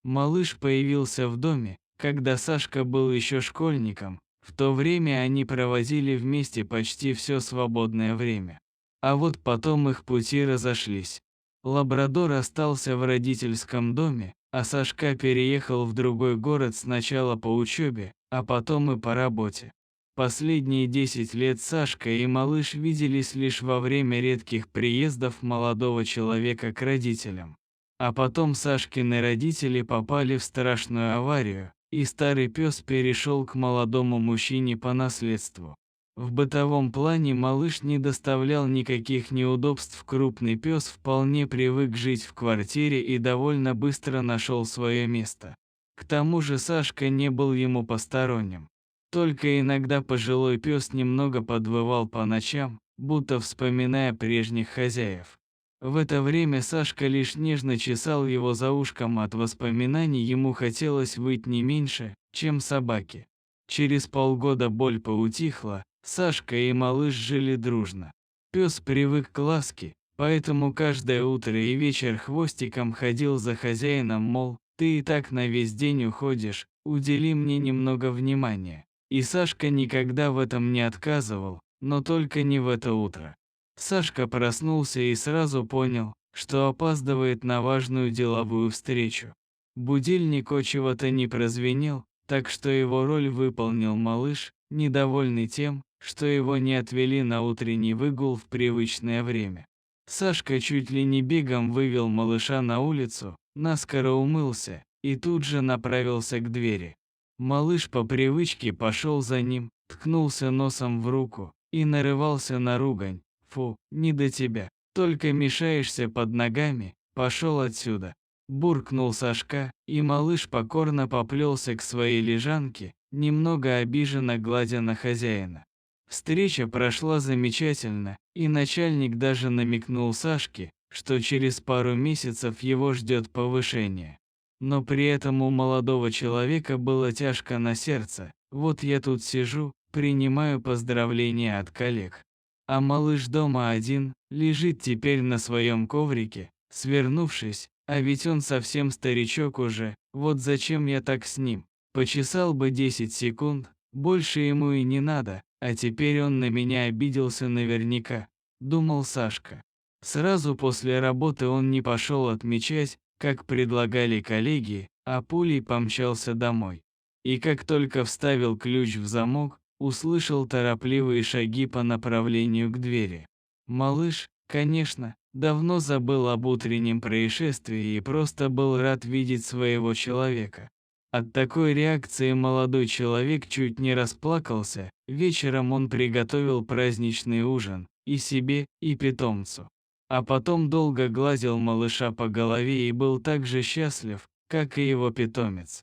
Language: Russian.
Малыш появился в доме, когда Сашка был еще школьником. В то время они проводили вместе почти все свободное время. А вот потом их пути разошлись. Лабрадор остался в родительском доме, а Сашка переехал в другой город сначала по учебе, а потом и по работе. Последние 10 лет Сашка и малыш виделись лишь во время редких приездов молодого человека к родителям. А потом Сашкины родители попали в страшную аварию, и старый пес перешел к молодому мужчине по наследству. В бытовом плане малыш не доставлял никаких неудобств, крупный пес вполне привык жить в квартире и довольно быстро нашел свое место. К тому же Сашка не был ему посторонним. Только иногда пожилой пес немного подвывал по ночам, будто вспоминая прежних хозяев. В это время Сашка лишь нежно чесал его за ушком, от воспоминаний ему хотелось выть не меньше, чем собаке. Через полгода боль поутихла, Сашка и малыш жили дружно. Пес привык к ласке, поэтому каждое утро и вечер хвостиком ходил за хозяином, мол, ты и так на весь день уходишь, удели мне немного внимания. И Сашка никогда в этом не отказывал, но только не в это утро. Сашка проснулся и сразу понял, что опаздывает на важную деловую встречу. Будильник отчего-то не прозвенел, так что его роль выполнил малыш, недовольный тем, что его не отвели на утренний выгул в привычное время. Сашка чуть ли не бегом вывел малыша на улицу, наскоро умылся и тут же направился к двери. Малыш по привычке пошел за ним, ткнулся носом в руку и нарывался на ругань. «Фу, не до тебя, только мешаешься под ногами, пошел отсюда!» Буркнул Сашка, и малыш покорно поплелся к своей лежанке, немного обиженно глядя на хозяина. Встреча прошла замечательно, и начальник даже намекнул Сашке, что через пару месяцев его ждет повышение. Но при этом у молодого человека было тяжко на сердце. Вот я тут сижу, принимаю поздравления от коллег. А малыш дома один, лежит теперь на своем коврике, свернувшись, а ведь он совсем старичок уже, вот зачем я так с ним? Почесал бы 10 секунд, больше ему и не надо, а теперь он на меня обиделся наверняка, думал Сашка. Сразу после работы он не пошел отмечать, как предлагали коллеги, а пулей помчался домой. И как только вставил ключ в замок, услышал торопливые шаги по направлению к двери. Малыш, конечно, давно забыл об утреннем происшествии и просто был рад видеть своего человека. От такой реакции молодой человек чуть не расплакался. Вечером он приготовил праздничный ужин и себе, и питомцу. А потом долго гладил малыша по голове и был так же счастлив, как и его питомец.